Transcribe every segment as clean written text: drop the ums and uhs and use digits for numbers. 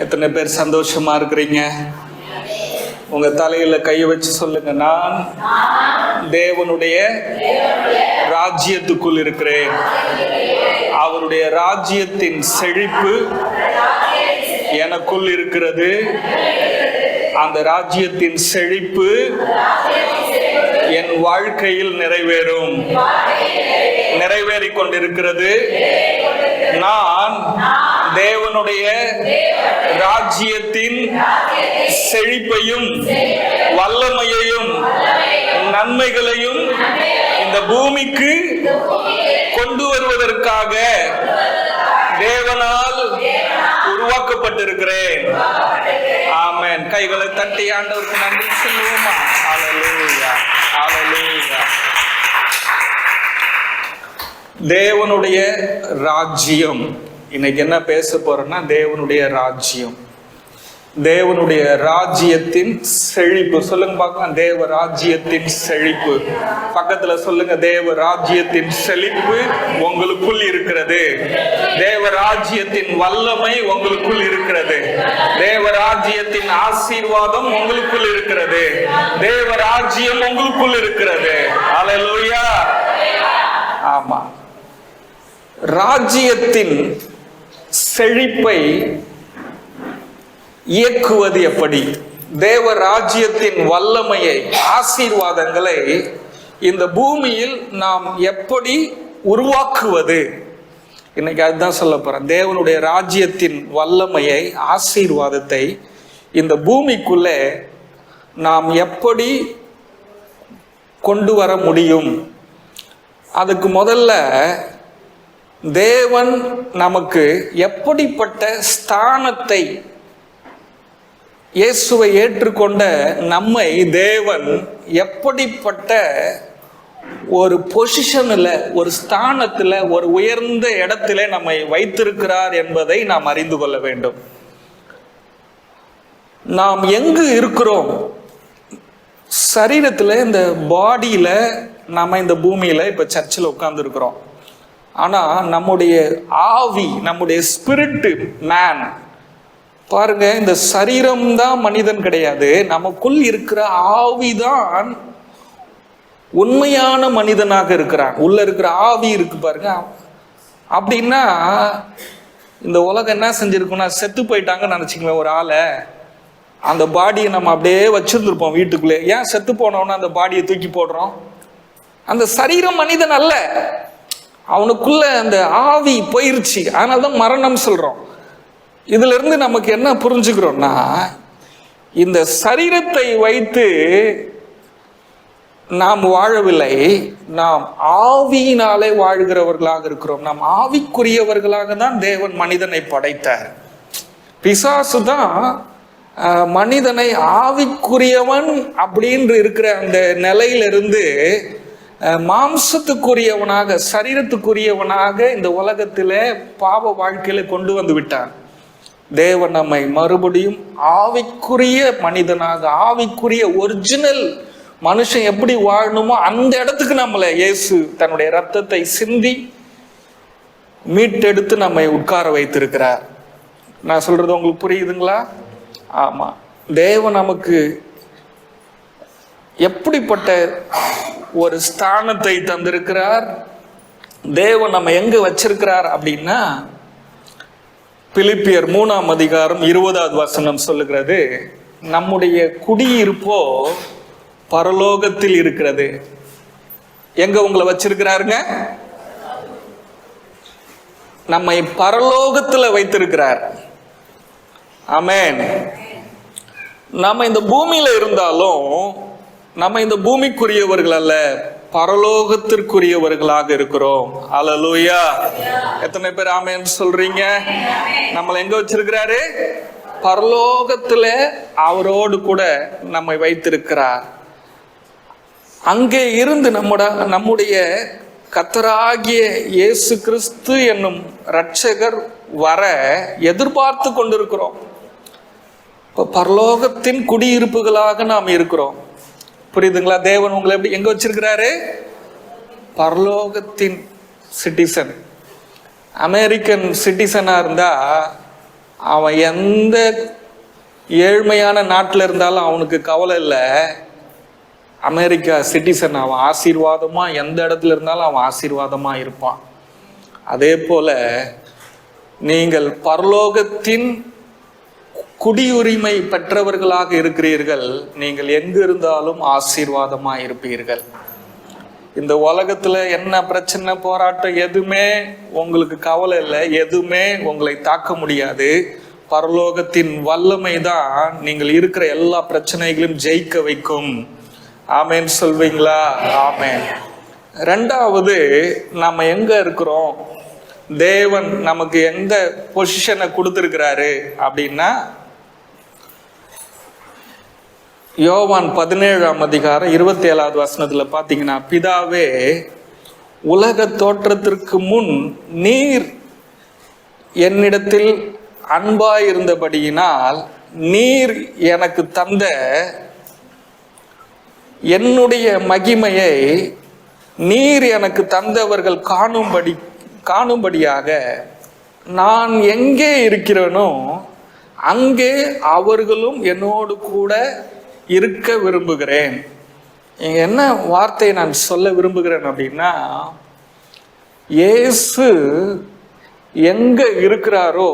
எத்தனை பேர் சந்தோஷமா இருக்கிறீங்க? உங்க தலையில கையை வச்சு சொல்லுங்க, நான் தேவனுடைய ராஜ்யத்துக்குள் இருக்கிறேன். அவருடைய ராஜ்யத்தின் செழிப்பு எனக்குள் இருக்கிறது. அந்த ராஜ்யத்தின் செழிப்பு என் வாழ்க்கையில் நிறைவேறும், நிறைவேறி கொண்டிருக்கிறது. நான் தேவனுடைய ராஜ்யத்தின் செழிப்பையும் வல்லமையையும் நன்மைகளையும் இந்த பூமிக்கு கொண்டு வருவதற்காக தேவனால் உருவாக்கப்பட்டிருக்கிறேன். ஆமென். கைகளை தட்டி ஆண்டவருக்கு நன்றி சொல்லுவோமா? ஹல்லேலூயா, ஹல்லேலூயா. தேவனுடைய ராஜ்யம். இன்னைக்கு என்ன பேச போறோம்னா, தேவனுடைய ராஜ்யம், தேவனுடைய ராஜ்யத்தின் செழிப்பு. சொல்லுங்க பார்க்கலாம், தேவ ராஜ்யத்தின் செழிப்பு. பக்கத்துல சொல்லுங்க, தேவ ராஜ்யத்தின் செழிப்பு உங்களுக்குள் இருக்கிறது. தேவ ராஜ்யத்தின் வல்லமை உங்களுக்குள் இருக்கிறது. தேவ ராஜ்யத்தின் ஆசீர்வாதம் உங்களுக்குள் இருக்கிறது. தேவ ராஜ்யம் உங்களுக்குள் இருக்கிறது. ஹல்லேலூயா. ஆமா, ராஜ்யத்தின் செழிப்பை இயக்குவது எப்படி? தேவ ராஜ்யத்தின் வல்லமையை, ஆசீர்வாதங்களை இந்த பூமியில் நாம் எப்படி உருவாக்குவது? இன்னைக்கு அதுதான் சொல்ல போறேன். தேவனுடைய ராஜ்யத்தின் வல்லமையை, ஆசீர்வாதத்தை இந்த பூமிக்குள்ளே நாம் எப்படி கொண்டு வர முடியும்? அதுக்கு முதல்ல தேவன் நமக்கு எப்படிப்பட்ட ஸ்தானத்தை, இயேசுவை ஏற்றுக்கொண்ட நம்மை தேவன் எப்படிப்பட்ட ஒரு பொசிஷனில், ஒரு ஸ்தானத்தில், ஒரு உயர்ந்த இடத்திலே நம்மை வைத்திருக்கிறார் என்பதை நாம் அறிந்து கொள்ள வேண்டும். நாம் எங்கு இருக்கிறோம்? சரீரத்தில், இந்த பாடியில் நம்ம இந்த பூமியில் இப்போ சர்ச்சில் உட்கார்ந்து இருக்கிறோம். ஆனால் நம்முடைய ஆவி, நம்முடைய ஸ்பிரிட் மேன் பாருங்க, இந்த சரீரம் தான் மனிதன் கிடையாது. நமக்குள் இருக்கிற ஆவிதான் உண்மையான மனிதனாக இருக்கிறான். உள்ள இருக்கிற ஆவி இருக்கு பாருங்க. அப்படின்னா இந்த உலகம் என்ன செஞ்சிருக்குன்னா, செத்து போயிட்டாங்கன்னு நினச்சிங்களேன் ஒரு ஆளை. அந்த பாடியை நம்ம அப்படியே வச்சிருந்துருப்போம் வீட்டுக்குள்ளே. ஏன் செத்து போனோன்னா அந்த பாடியை தூக்கி போடுறோம்? அந்த சரீரம் மனிதன் அல்ல, அவனுக்குள்ள அந்த ஆவி போயிருச்சு. அதனால தான் மரணம் சொல்றோம். இதுல இருந்து நமக்கு என்ன புரிஞ்சுக்கிறோம்னா, இந்த சரீரத்தை வைத்து நாம் வாழவில்லை, நாம் ஆவியினாலே வாழ்கிறவர்களாக இருக்கிறோம். நாம் ஆவிக்குரியவர்களாக தான் தேவன் மனிதனை படைத்தார். பிசாசு தான் மனிதனை ஆவிக்குரியவன் அப்படின்னு இருக்கிற அந்த நிலையிலிருந்து மாம்சத்துக்குரியவனாக, சரீரத்துக்குரியவனாக இந்த உலகத்தில பாவ வாழ்க்கையில கொண்டு வந்து விட்டான். தேவன் நம்மை மறுபடியும் ஆவிக்குரிய மனிதனாக, ஆவிக்குரிய ஒரிஜினல் மனுஷன் எப்படி வாழணுமோ அந்த இடத்துக்கு நம்மளை இயேசு தன்னுடைய ரத்தத்தை சிந்தி மீட்டெடுத்து நம்மை உட்கார வைத்திருக்கிறார். நான் சொல்றது உங்களுக்கு புரியுதுங்களா? ஆமா, தேவன் நமக்கு எப்படிப்பட்ட ஒரு ஸ்தானத்தை தந்திருக்கிறார். தேவன் நம்ம எங்க வச்சிருக்கிறார் அப்படின்னா, பிலிப்பியர் 3ஆம் அதிகாரம் 20வது வசனம் சொல்லுகிறது, நம்முடைய குடியிருப்போ பரலோகத்தில் இருக்கிறது. எங்க உங்களை வச்சிருக்கிறாருங்க? நம்மை பரலோகத்தில் வைத்திருக்கிறார். ஆமென். நம்ம இந்த பூமியில இருந்தாலும் நம்ம இந்த பூமிக்குரியவர்கள் அல்ல, பரலோகத்திற்குரியவர்களாக இருக்கிறோம். ஹல்லேலூயா. எத்தனை பேர் ஆமென் சொல்றீங்க? நம்மளை எங்க வச்சிருக்கிறாரு? பரலோகத்துல அவரோடு கூட நம்மை வைத்திருக்கிறார். அங்கே இருந்து நம்முடைய கர்த்தராகிய இயேசு கிறிஸ்து என்னும் இரட்சகர் வர எதிர்பார்த்து கொண்டிருக்கிறோம். இப்போ பரலோகத்தின் குடியிருப்புகளாக நாம் இருக்கிறோம். புரியுதுங்களா? தேவன் உங்களை எப்படி எங்க வச்சிருக்கிறாரு? பரலோகத்தின் சிட்டிசன். அமெரிக்கன் சிட்டிசனா இருந்தா அவன் எந்த ஏழ்மையான நாட்டில் இருந்தாலும் அவனுக்கு கவலை இல்லை. அமெரிக்கா சிட்டிசன், அவன் ஆசீர்வாதமா எந்த இடத்துல இருந்தாலும் அவன் ஆசீர்வாதமா இருப்பான். அதே போல நீங்கள் பரலோகத்தின் குடியுரிமை பெற்றவர்களாக இருக்கிறீர்கள். நீங்கள் எங்கு இருந்தாலும் ஆசீர்வாதமா இருப்பீர்கள். இந்த உலகத்துல என்ன பிரச்சனை, போராட்டம் எதுவுமே உங்களுக்கு கவலை இல்லை, எதுவுமே உங்களை தாக்க முடியாது. பரலோகத்தின் வல்லமை தான் நீங்கள் இருக்கிற எல்லா பிரச்சனைகளையும் ஜெயிக்க வைக்கும். ஆமேன் சொல்வீங்களா? ஆமேன். ரெண்டாவது, நம்ம எங்க இருக்கிறோம், தேவன் நமக்கு எந்த பொசிஷனை கொடுத்திருக்கிறாரு அப்படின்னா, யோவான் 17:27 பார்த்தீங்கன்னா, பிதாவே, உலக தோற்றத்திற்கு முன் நீர் என்னிடத்தில் அன்பாயிருந்தபடியினால் நீர் எனக்கு தந்த என்னுடைய மகிமையை நீர் எனக்கு தந்தவர்கள் காணும்படியாக நான் எங்கே இருக்கிறேனோ அங்கே அவர்களும் என்னோடு கூட இருக்க விரும்புகிறேன். என்ன வார்த்தையை நான் சொல்ல விரும்புகிறேன் அப்படின்னா, இயேசு எங்க இருக்கிறாரோ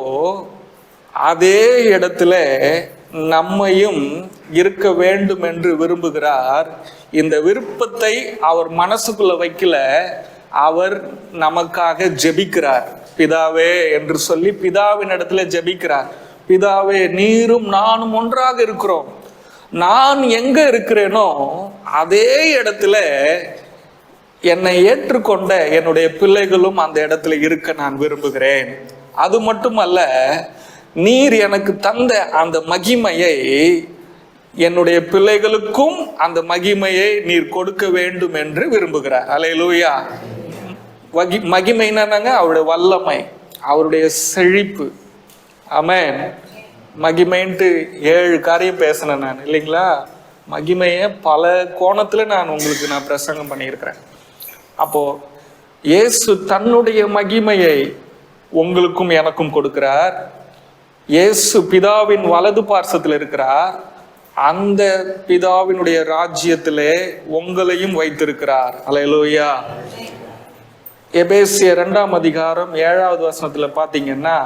அதே இடத்துல நம்மையும் இருக்க வேண்டும் என்று விரும்புகிறார். இந்த விருப்பத்தை அவர் மனசுக்குள்ள வைக்கல, அவர் நமக்காக ஜெபிக்கிறார். பிதாவே என்று சொல்லி பிதாவின் இடத்துல ஜெபிக்கிறார். பிதாவே, நீரும் நானும் ஒன்றாக இருக்கிறோம். நான் எங்க இருக்கிறேனோ அதே இடத்துல என்னை ஏற்றுக்கொண்ட என்னுடைய பிள்ளைகளும் அந்த இடத்துல இருக்க நான் விரும்புகிறேன். அது மட்டுமல்ல, நீர் எனக்கு தந்த அந்த மகிமையை என்னுடைய பிள்ளைகளுக்கும் அந்த மகிமையை நீர் கொடுக்க வேண்டும் என்று விரும்புகிறார். அல்லேலூயா. மகிமை என்னன்னாங்க, அவருடைய வல்லமை, அவருடைய செழிப்பு. ஆமென். மகிமைன்ட்டு 7 காரியம் பேசினேன் நான், இல்லைங்களா? மகிமையை பல கோணத்துல நான் பிரசங்கம் பண்ணியிருக்கிறேன். அப்போ இயேசு தன்னுடைய மகிமையை உங்களுக்கும் எனக்கும் கொடுக்கிறார். இயேசு பிதாவின் வலது பார்சத்தில் இருக்கிறார். அந்த பிதாவினுடைய ராஜ்யத்திலே உங்களையும் வைத்திருக்கிறார். அல்லேலூயா. எபேசியர் 2:7 பார்த்தீங்கன்னா,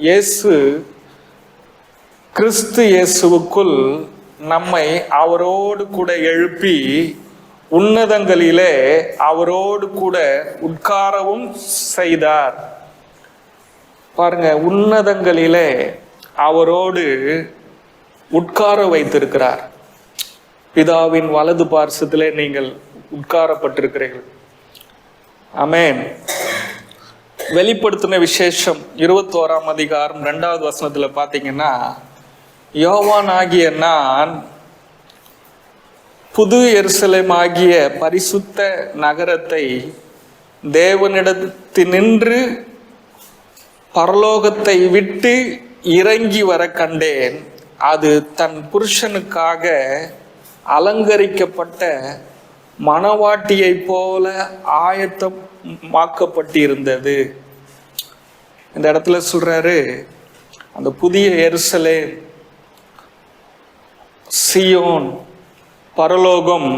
இயேசு கிறிஸ்து இயேசுவுக்குள் நம்மை அவரோடு கூட எழுப்பி உன்னதங்களிலே அவரோடு கூட உட்காரவும் செய்தார். பாருங்க, உன்னதங்களிலே அவரோடு உட்கார வைத்திருக்கிறார். பிதாவின் வலது பார்சத்திலே நீங்கள் உட்காரப்பட்டிருக்கிறீர்கள். ஆமென். வெளிப்படுத்தின விசேஷம் 21:2 பார்த்தீங்கன்னா, யோவான் ஆகிய நான் புது எருசலேம் ஆகிய பரிசுத்த நகரத்தை தேவனிடத்தினின்று பரலோகத்தை விட்டு இறங்கி வர கண்டேன். அது தன் புருஷனுக்காக அலங்கரிக்கப்பட்ட மணவாட்டியை போல ஆயத்தமாக்கப்பட்டிருந்தது. இந்த இடத்துல சொல்றாரு, அந்த புதிய எருசலேம், சியோன், பரலோகம்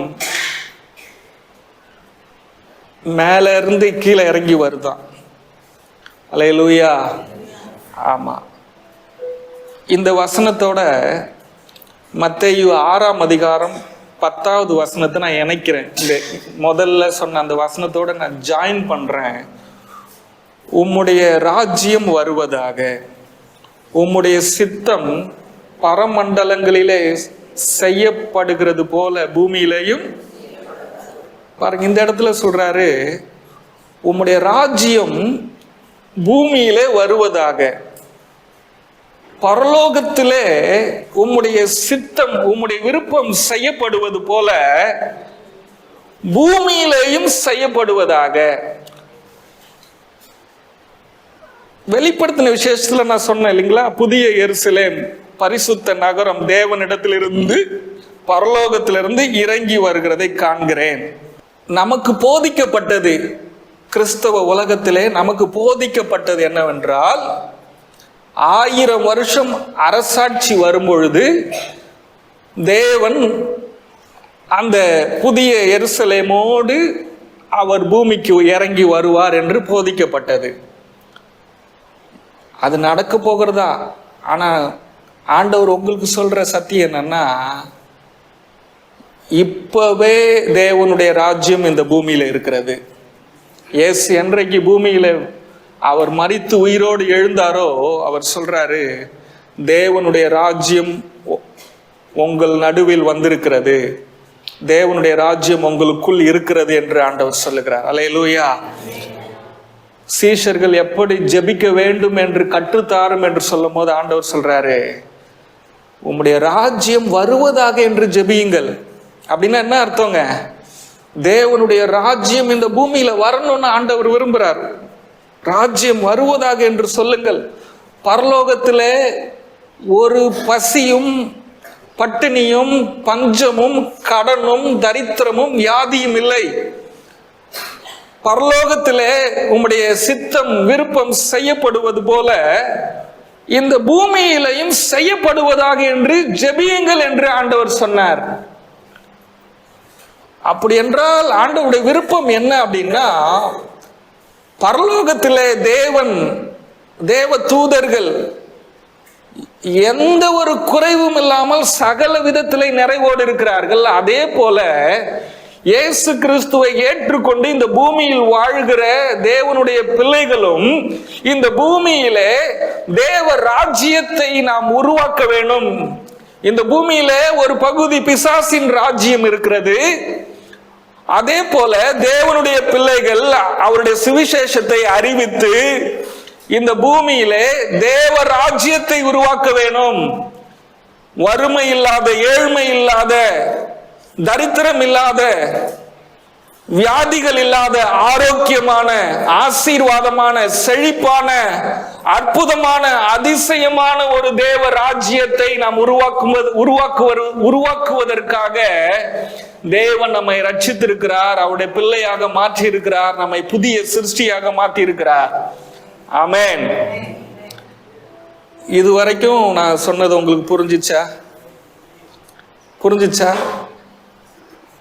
மேல இருந்து கீழே இறங்கி வருதான். அல்லேலூயா. ஆமா. இந்த வசனத்தோட மத்தேயு 6:10 நான் இணைக்கிறேன். இந்த முதல்ல சொன்ன அந்த வசனத்தோட நான் ஜாயின் பண்றேன். உம்முடைய ராஜ்யம் வருவதாக, உம்முடைய சித்தம் பரமண்டலங்களிலே செய்யப்படுகிறது போல பூமியிலையும். பாருங்க, இந்த இடத்துல சொல்றாரு, உம்முடைய ராஜ்யம் பூமியிலே வருவதாக, பரலோகத்திலே உம்முடைய சித்தம், உம்முடைய விருப்பம் செய்யப்படுவது போல பூமியிலேயும் செய்யப்படுவதாக. வெளிப்படுத்தின விசேஷத்துல நான் சொன்னேன் இல்லைங்களா, புதிய எருசலேம் பரிசுத்த நகரம் தேவனிடத்திலிருந்து பரலோகத்திலிருந்து இறங்கி வருகிறதை காண்கிறேன். நமக்கு போதிக்கப்பட்டது, கிறிஸ்தவ உலகத்திலே நமக்கு போதிக்கப்பட்டது என்னவென்றால், 1000 வருஷம் அரசாட்சி வரும்பொழுது தேவன் அந்த புதிய எருசலேமோடு அவர் பூமிக்கு இறங்கி வருவார் என்று போதிக்கப்பட்டது. அது நடக்க போகிறதா? ஆனா ஆண்டவர் உங்களுக்கு சொல்ற சத்தியம் என்னன்னா, இப்பவே தேவனுடைய ராஜ்யம் இந்த பூமியில இருக்கிறது. இயேசு என்றைக்கு பூமியில அவர் மரித்து உயிரோடு எழுந்தாரோ அவர் சொல்றாரு, தேவனுடைய ராஜ்யம் உங்கள் நடுவில் வந்திருக்கிறது, தேவனுடைய ராஜ்யம் உங்களுக்குள் இருக்கிறது என்று ஆண்டவர் சொல்லுகிறார். அல்லேலூயா. சீஷர்கள் எப்படி ஜெபிக்க வேண்டும் என்று கற்றுத்தாரும் என்று சொல்லும் போது ஆண்டவர் சொல்றாரு, உம்முடைய ராஜ்யம் வருவதாக என்று ஜெபியுங்கள். அப்படின்னா என்ன அர்த்தங்க? தேவனுடைய ராஜ்யம் இந்த பூமியில வரணும்னு ஆண்டவர் விரும்புறார். ராஜ்யம் வருவதாக என்று சொல்லுங்கள். பரலோகத்திலே ஒரு பசியும் பட்டினியும் பஞ்சமும் கடனும் தரித்திரமும் வியாதியும் இல்லை. பரலோகத்திலே உம்முடைய சித்தம் விருப்பம் செய்யப்படுவது போல இந்த பூமியிலையும் செய்யப்படுவதாக என்று ஜெபியுங்கள் என்று ஆண்டவர் சொன்னார். அப்படி என்றால் ஆண்டவருடைய விருப்பம் என்ன அப்படின்னா, பரலோகத்திலே தேவ தூதர்கள் எந்த ஒரு குறைவும் இல்லாமல் சகல விதத்திலே நிறைவோடு இருக்கிறார்கள். அதே போல இயேசு கிறிஸ்துவை ஏற்றுக்கொண்டு இந்த பூமியில் வாழ்கிற தேவனுடைய பிள்ளைகளும் இந்த பூமியிலே தேவ ராஜ்யத்தை நாம் உருவாக்க வேண்டும். இந்த பூமியில ஒரு பகுதி பிசாசின் ராஜ்யம் இருக்கிறது. அதே போல தேவனுடைய பிள்ளைகள் அவருடைய சுவிசேஷத்தை அறிவித்து இந்த பூமியிலே தேவ ராஜ்யத்தை உருவாக்க வேணும். வறுமை இல்லாத, ஏழ்மை இல்லாத, தரித்திரம் இல்லாத, வியாதிகள் இல்லாத, ஆரோக்கியமான, ஆசீர்வாதமான, செழிப்பான, அற்புதமான, அதிசயமான ஒரு தேவ ராஜ்யத்தை நாம் உருவாக்குவதற்காக தேவன் நம்மை ரட்சித்திருக்கிறார். அவருடைய பிள்ளையாக மாற்றி இருக்கிறார். நம்மை புதிய சிருஷ்டியாக மாற்றி இருக்கிறார். ஆமென். இதுவரைக்கும் நான் சொன்னது உங்களுக்கு புரிஞ்சிச்சா?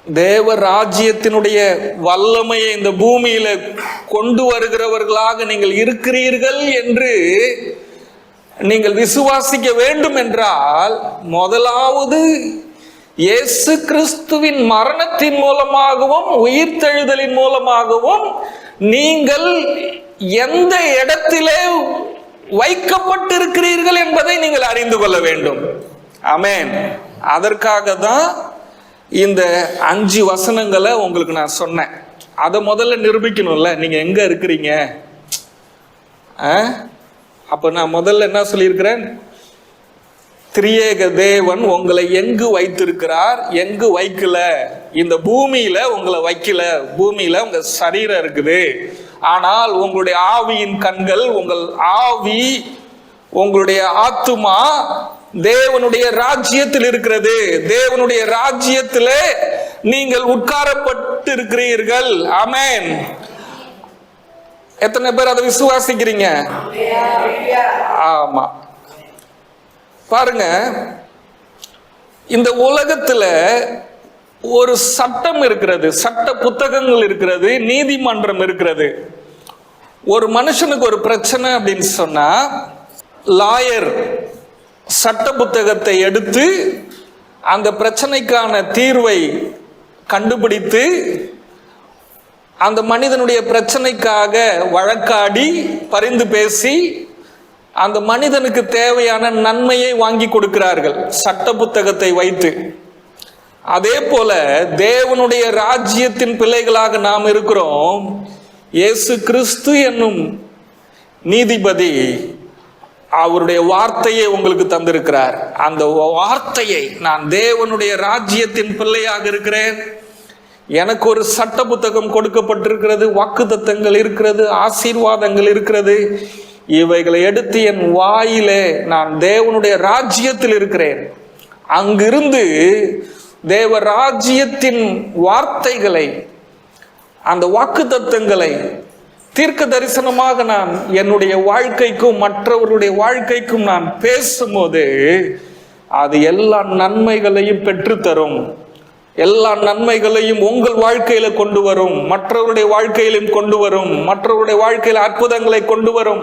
தேவ ராஜ்யத்தினுடைய வல்லமையை இந்த பூமியில கொண்டு வருகிறவர்களாக நீங்கள் இருக்கிறீர்கள் என்று நீங்கள் விசுவாசிக்க வேண்டும் என்றால், முதலாவது இயேசு கிறிஸ்துவின் மரணத்தின் மூலமாகவும் உயிர்த்தெழுதலின் மூலமாகவும் நீங்கள் எந்த இடத்திலே வைக்கப்பட்டிருக்கிறீர்கள் என்பதை நீங்கள் அறிந்து கொள்ள வேண்டும். ஆமென். அதற்காக தான் இந்த 5 வசனங்களை உங்களுக்கு நான் சொன்னேன். அதை முதல்ல நிரூபிக்கணும்ல, நீங்க எங்க இருக்கிறீங்க. அப்ப நான் முதல்ல என்ன சொல்லியிருக்கிறேன்? திரியேக தேவன் உங்களை எங்கு வைத்திருக்கிறார், எங்கு வைக்கல. இந்த பூமியில உங்களை வைக்கல. பூமியில உங்க சரீரம் இருக்குது, ஆனால் உங்களுடைய ஆவியின் கண்கள், உங்கள் ஆவி, உங்களுடைய ஆத்துமா தேவனுடைய ராஜ்யத்தில் இருக்கிறது. தேவனுடைய ராஜ்யத்திலே நீங்கள் உட்காரப்பட்டு இருக்கிறீர்கள். ஆமென். எத்தனை பேர் அதை விசுவாசிக்கிறீங்க? ஆமா. பாருங்க, இந்த உலகத்துல ஒரு சட்டம் இருக்கிறது, சட்ட புத்தகங்கள் இருக்கிறது, நீதிமன்றம் இருக்கிறது. ஒரு மனுஷனுக்கு ஒரு பிரச்சனை அப்படின்னு சொன்னா லாயர் சட்ட புத்தகத்தை எடுத்து அந்த பிரச்சனைக்கான தீர்வை கண்டுபிடித்து அந்த மனிதனுடைய பிரச்சனைக்காக வழக்காடி பரிந்து பேசி அந்த மனிதனுக்கு தேவையான நன்மையை வாங்கி கொடுக்கிறார்கள் சட்ட புத்தகத்தை வைத்து. அதே போல தேவனுடைய ராஜ்யத்தின் பிள்ளைகளாக நாம் இருக்கிறோம். இயேசு கிறிஸ்து என்னும் நீதிபதி அவருடைய வார்த்தையை உங்களுக்கு தந்திருக்கிறார். அந்த வார்த்தையை, நான் தேவனுடைய ராஜ்யத்தின் பிள்ளையாக இருக்கிறேன், எனக்கு ஒரு சட்ட புத்தகம் கொடுக்கப்பட்டிருக்கிறது, வாக்குத்தத்தங்கள் இருக்கிறது, ஆசீர்வாதங்கள் இருக்கிறது, இவைகளை எடுத்து என் வாயிலே நான் தேவனுடைய ராஜ்யத்தில் இருக்கிறேன், அங்கிருந்து தேவ ராஜ்யத்தின் வார்த்தைகளை, அந்த வாக்குத்தத்தங்களை, தீர்க்க தரிசனமாக நான் என்னுடைய வாழ்க்கைக்கும் மற்றவருடைய வாழ்க்கைக்கும் நான் பேசும்போது அது எல்லா நன்மைகளையும் பெற்றுத்தரும். எல்லா நன்மைகளையும் உங்கள் வாழ்க்கையில கொண்டு வரும், மற்றவருடைய வாழ்க்கையிலும் கொண்டு வரும், மற்றவருடைய வாழ்க்கையில அற்புதங்களை கொண்டு வரும்,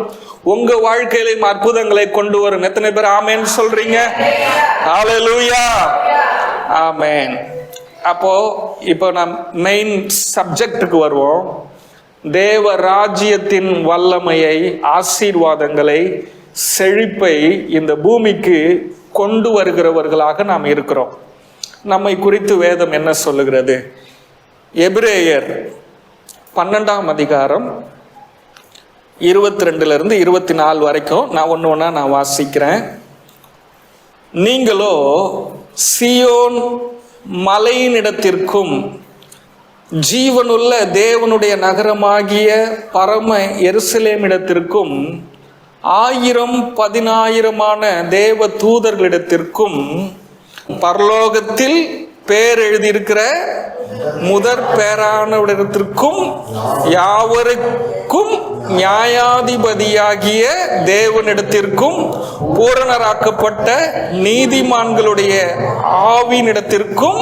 உங்க வாழ்க்கையிலும் அற்புதங்களை கொண்டு வரும். எத்தனை பேர் ஆமேன் சொல்றீங்க? ஹல்லேலூயா, ஆமேன். அப்போ இப்போ நாம் மெயின் சப்ஜெக்டுக்கு வருவோம். தேவ ராஜ்யத்தின் வல்லமையை, ஆசீர்வாதங்களை, செழிப்பை இந்த பூமிக்கு கொண்டு வருகிறவர்களாக நாம் இருக்கிறோம். நம்மை குறித்து வேதம் என்ன சொல்லுகிறது? எபிரேயர் 12ஆம் அதிகாரம் 22 24 வரைக்கும் நான் ஒன்று ஒன்றா நான் வாசிக்கிறேன். நீங்களோ சீயோன் மலையினிடத்திற்கும் ஜீவனுள்ள தேவனுடைய நகரமாகிய பரம எருசலேமிடத்திற்கும் 1000-10,000 தேவ தூதர்களிடத்திற்கும் பரலோகத்தில் பேர் எழுதியிருக்கிற முதற் பேரானவரிடத்திற்கும் யாவருக்கும் நியாயாதிபதியாகிய தேவனிடத்திற்கும் பூரணராக்கப்பட்ட நீதிமான்களுடைய ஆவியினிடத்திற்கும்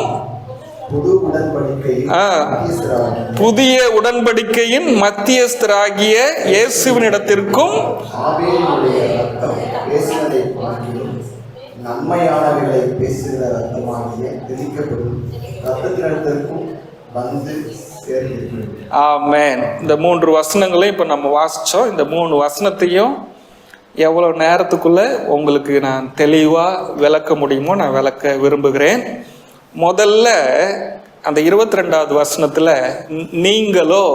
புதிய உடன்படிக்கையின் மத்தியஸ்தராகிய இயேசுவினிடத்திற்கும் நன்மையானவர்களை பேசுகிற ரத்தமாகிய தெளிக்கப்படும் ரத்தத்தினத்திற்கும் வந்து சேர்ந்திருக்கிறது. ஆமென். இந்த 3 வசனங்களையும் இப்போ நம்ம வாசிச்சோம். இந்த 3 வசனத்தையும் எவ்வளோ நேரத்துக்குள்ள உங்களுக்கு நான் தெளிவாக விளக்க முடியுமோ நான் விளக்க விரும்புகிறேன். முதல்ல அந்த 22வது வசனத்தில் நீங்களோ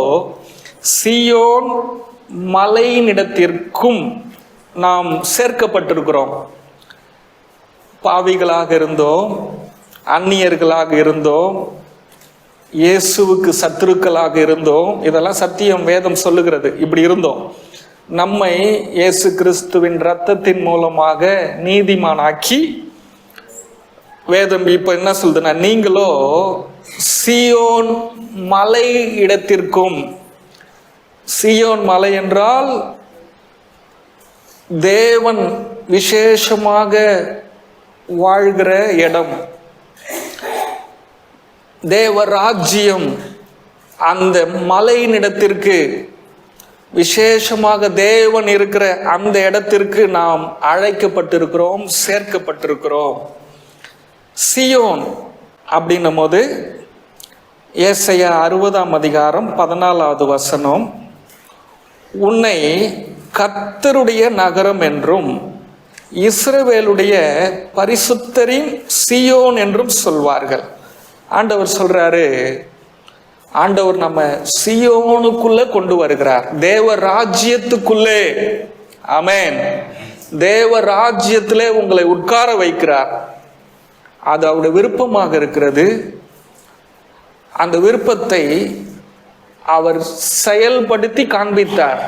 சீயோன் மலையினிடத்திற்கும் நாம் சேர்க்கப்பட்டிருக்கிறோம். பாவிகளாக இருந்தோம், அந்நியர்களாக இருந்தோம், இயேசுவுக்கு சத்துருக்களாக இருந்தோம். இதெல்லாம் சத்தியம், வேதம் சொல்லுகிறது. இப்படி இருந்தோம். நம்மை இயேசு கிறிஸ்துவின் இரத்தத்தின் மூலமாக நீதிமானாக்கி வேதம் இப்போ என்ன சொல்லுதுன்னா, நீங்களோ சீயோன் மலை இடத்திற்கும். சீயோன் மலை என்றால் தேவன் விசேஷமாக வாழ்கிற இடம், தேவராஜ்யம். அந்த மலையினிடத்திற்கு, விசேஷமாக தேவன் இருக்கிற அந்த இடத்திற்கு நாம் அழைக்கப்பட்டிருக்கிறோம், சேர்க்கப்பட்டிருக்கிறோம். சீயோன் அப்படின்னும் போது ஏசாயா 60ஆம் அதிகாரம் 14வது வசனம், உன்னை கர்த்தருடைய நகரம் என்றும் இஸ்ரவேலுடைய பரிசுத்தரின் சீயோன் என்றும் சொல்வார்கள். ஆண்டவர் சொல்றாரு, ஆண்டவர் நம்ம சீயோனுக்குள்ள கொண்டு வருகிறார், தேவ ராஜ்யத்துக்குள்ளே. ஆமென். தேவ ராஜ்யத்திலே உங்களை உட்கார வைக்கிறார். அது அவருடைய விருப்பமாக இருக்கிறது. அந்த விருப்பத்தை அவர் செயல்படுத்தி காண்பித்தார்.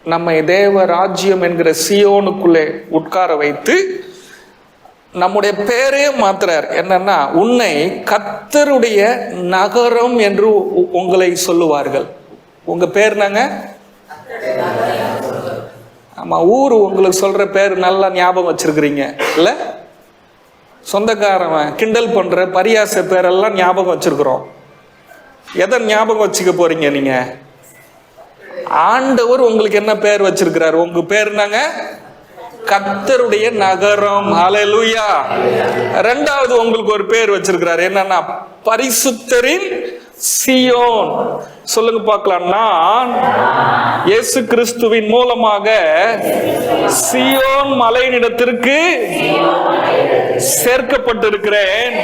நம்மை தேவ ராஜ்யம் என்கிற சீயோனுக்குள்ளே உட்கார வைத்து நம்முடைய பேரே மாத்துறார். என்னன்னா, உன்னை கர்த்தருடைய நகரம் என்று உங்களை சொல்லுவார்கள். உங்க பேர் நாங்க, ஆமா, ஊர் உங்களுக்கு சொல்ற பேர் நல்லா ஞாபகம் வச்சிருக்கிறீங்க இல்ல? சொந்தக்காரன் கிண்டல் பண்ற பரியாச பேரெல்லாம் ஞாபகம் வச்சிருக்கிறோம். எதை ஞாபகம் வச்சுக்க போறீங்க நீங்க? ஆண்டவர் உங்களுக்கு என்ன பேர் வச்சிருக்கிறார்? உங்க பேர் என்னங்க? கர்த்தருடைய நகரம். ஹல்லேலூயா. ரெண்டாவது உங்களுக்கு ஒரு பேர் வச்சிருக்கிறார். என்னன்னா, பரிசுத்தரின் சீயோன். சொல்லுங்க பார்க்கலாம். நான் இயேசு கிறிஸ்துவின் மூலமாக சீயோன் மலையினிடத்திற்கு சேர்க்கப்பட்டிருக்கிறேன்.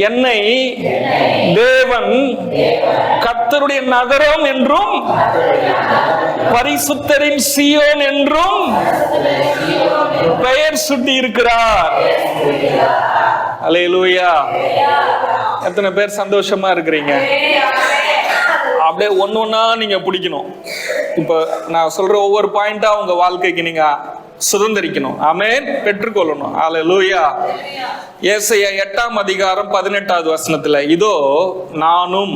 என்னை தேவன் கர்த்தருடைய நகரம் என்றும் பரிசுத்தரின் சீயோன் என்றும் பெயர் சூட்டி இருக்கிறார். அல்லேலூயா. எத்தனை பேர் சந்தோஷமா இருக்கிறீங்க? அப்படியே ஒன்னொன்னா நீங்க பிடிக்கணும். இப்ப நான் சொல்ற ஒவ்வொரு பாயிண்டா உங்க வாழ்க்கைக்கு நீங்க சுதந்திரிக்கணும். ஆமென். பெற்றுக்கொள்ளணும். அல்லேலூயா. ஏசாயா 8ஆம் அதிகாரம் 18வது வசனத்துல, இதோ நானும்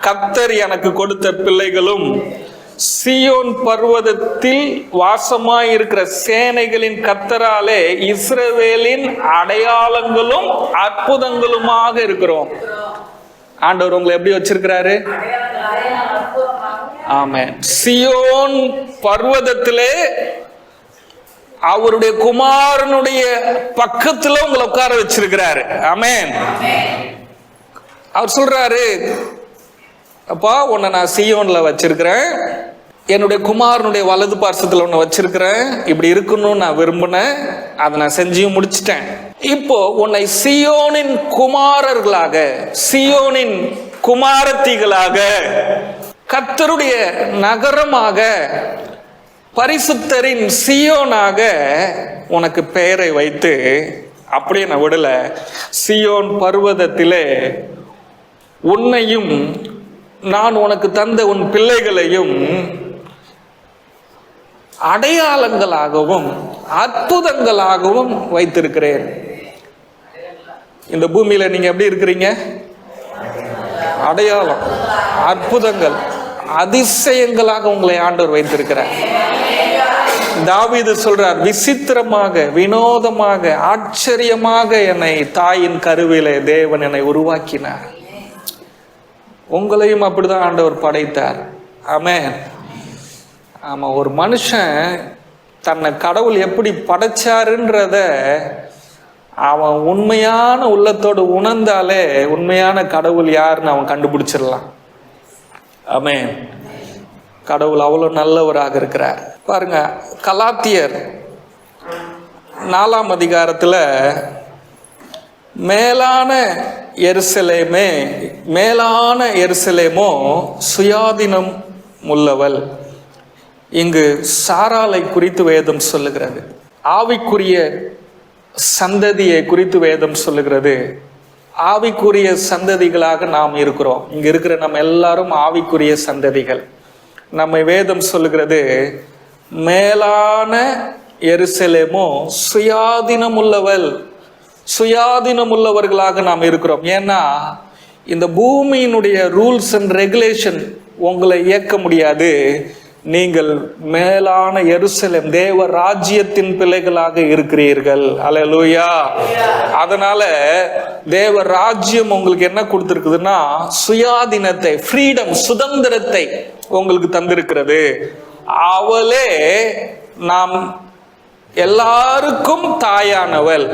கர்த்தர் எனக்கு கொடுத்த பிள்ளைகளும் சீயோன் பர்வதத்தில் வாசமாயிருக்கிற சேனைகளின் கர்த்தராலே இஸ்ரவேலின் அடையாளங்களும் அற்புதங்களுமாக இருக்கிறோம். ஆண்டவர் உங்களை எப்படி வச்சிருக்கிறாரு? ஆமென். சீயோன் பர்வதத்திலே அவருடைய குமாரனுடைய பக்கத்துல உங்களை உட்கார வச்சிருக்கிறாரு. ஆமென். அவர் சொல்றாரு, அப்பா உன்னை நான் சீயோன்ல வச்சிருக்கிறேன், என்னுடைய குமாரனுடைய வலது பார்சத்துல உன்னை வச்சிருக்கிறேன், இப்படி இருக்கணும்னு நான் விரும்பினேன், அதை நான் செஞ்சும் முடிச்சிட்டேன். இப்போ உன்னை சீயோனின் குமாரர்களாக, சீயோனின் குமாரத்திகளாக, கர்த்தருடைய நகரமாக, பரிசுத்தரின் சீயோனாக உனக்கு பெயரை வைத்து, அப்படியே நான் விடல, சீயோன் பர்வதத்திலே உன்னையும் நான் உனக்கு தந்த உன் பிள்ளைகளையும் அடையாளங்களாகவும் அற்புதங்களாகவும் வைத்திருக்கிறேன். இந்த பூமியில நீங்க எப்படி இருக்கிறீங்க? அடையாளம், அற்புதங்கள், அதிசயங்களாக உங்களை ஆண்டவர் வைத்திருக்கிறார். தாவீது சொல்றார், விசித்திரமாக, வினோதமாக, ஆச்சரியமாக என்னை தாயின் கருவிலே தேவன் என்னை உருவாக்கினார். உங்களையும் அப்படிதான் ஆண்டவர் படைத்தார். ஆமென். ஆமா, ஒரு மனுஷன் தன்னை கடவுள் எப்படி படைச்சாருன்றத அவன் உண்மையான உள்ளத்தோடு உணர்ந்தாலே உண்மையான கடவுள் யாருன்னு அவன் கண்டுபிடிச்சிடலாம். ஆமென். கடவுள் அவ்வளவு நல்லவராக இருக்கிறார். பாருங்க, கலாத்தியர் 4ஆம் அதிகாரத்துல மேலான எருசலேமே, மேலான எருசலேமோ சுயாதீனம் உள்ளவள். இங்கு சாராளை குறித்து வேதம் சொல்லுகிறது. ஆவிக்குரிய சந்ததியை குறித்து வேதம் சொல்லுகிறது. ஆவிக்குரிய சந்ததிகளாக நாம் இருக்கிறோம். இங்க இருக்கிற நம்ம எல்லாரும் ஆவிக்குரிய சந்ததிகள். நம்மை வேதம் சொல்லுகிறது, மேலான எருசலேமோ சுயாதீனம் உள்ளவள், சுயாதீனம் உள்ளவர்களாக நாம் இருக்கிறோம். ஏன்னா இந்த பூமியினுடைய ரூல்ஸ் அண்ட் ரெகுலேஷன் உங்களை இயக்க முடியாது. நீங்கள் மேலான எருசலேம், தேவ ராஜ்யத்தின் பிள்ளைகளாக இருக்கிறீர்கள். அல்லேலூயா. அதனால தேவ ராஜ்யம் உங்களுக்கு என்ன கொடுத்திருக்குதுன்னா சுயாதீனத்தை, ஃப்ரீடம், சுதந்திரத்தை உங்களுக்கு தந்திருக்கிறது. அவளே நாம் எல்லாருக்கும் தாயானவள்.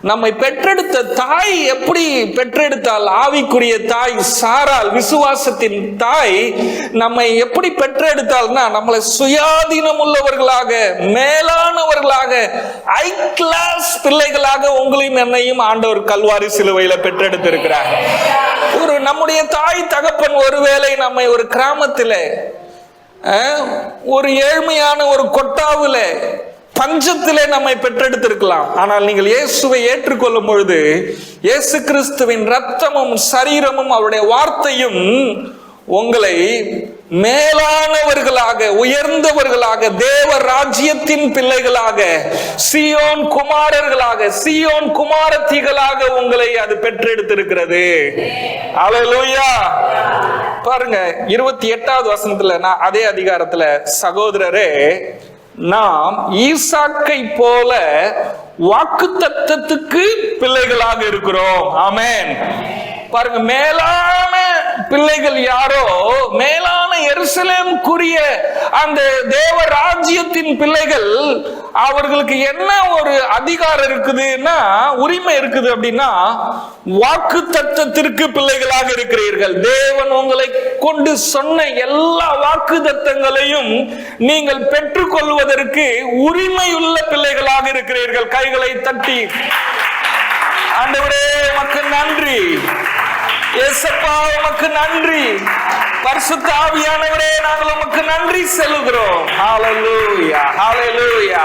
நம்மை பெற்றெடுத்த தாய் எப்படி பெற்றெடுத்தால், ஆவிக்குரிய தாய் சாராள், விசுவாசத்தின் தாய் நம்மை எப்படி பெற்றெடுத்தால்னா நம்மளை சுயாதீனம் உள்ளவர்களாக, மேலானவர்களாக, ஹை கிளாஸ் பிள்ளைகளாக உங்களையும் என்னையும் ஆண்டவர் கல்வாரி சிலுவையில பெற்றெடுத்திருக்கிறார். ஒரு நம்முடைய தாய் தகப்பன் ஒருவேளை நம்மை ஒரு கிராமத்திலே, ஒரு ஏழ்மையான ஒரு கொட்டாவில, பஞ்சத்திலே நம்மை பெற்றெடுத்திருக்கலாம். ஆனால் நீங்கள் இயேசுவை ஏற்றுக்கொள்ளும் பொழுது இயேசு கிறிஸ்துவின் இரத்தமும் சரீரமும் அவருடைய வார்த்தையும் உங்களை மேலானவர்களாக, உயர்ந்தவர்களாக, தேவ ராஜ்யத்தின் பிள்ளைகளாக, சீயோன் குமாரர்களாக, சீயோன் குமாரத்திகளாக உங்களை அது பெற்றெடுத்திருக்கிறது. அல்லேலூயா. பாருங்க 28வது வசனத்துல, நான் அதே அதிகாரத்துல, சகோதரரே நாம் ஈசாக்கை போல வாக்குத்தத்தத்துக்கு பிள்ளைகளாக இருக்கிறோம். ஆமென். பாருங்க, மேலான பிள்ளைகள் யாரோ, மேலான எருசலேமுக்குரிய அந்த தேவ ராஜ்யத்தின் பிள்ளைகள், அவர்களுக்கு என்ன ஒரு அதிகாரம் இருக்குதுன்னா, உரிமை இருக்குது அப்படின்னா, வாக்கு தத்தத்திற்கு பிள்ளைகளாக இருக்கிறீர்கள். தேவன் உங்களை கொண்டு சொன்ன எல்லா வாக்கு தத்தங்களையும் நீங்கள் பெற்றுக்கொள்வதற்கு உரிமையுள்ள பிள்ளைகளாக இருக்கிறீர்கள். கைகளை தட்டி, ஆண்டவரே உமக்கு நன்றி, இயேசப்பா உமக்கு நன்றி, பரிசுத்த ஆவியானவரே நாங்கள் உமக்கு நன்றி செலுத்துகிறோம். ஹல்லேலூயா, ஹல்லேலூயா.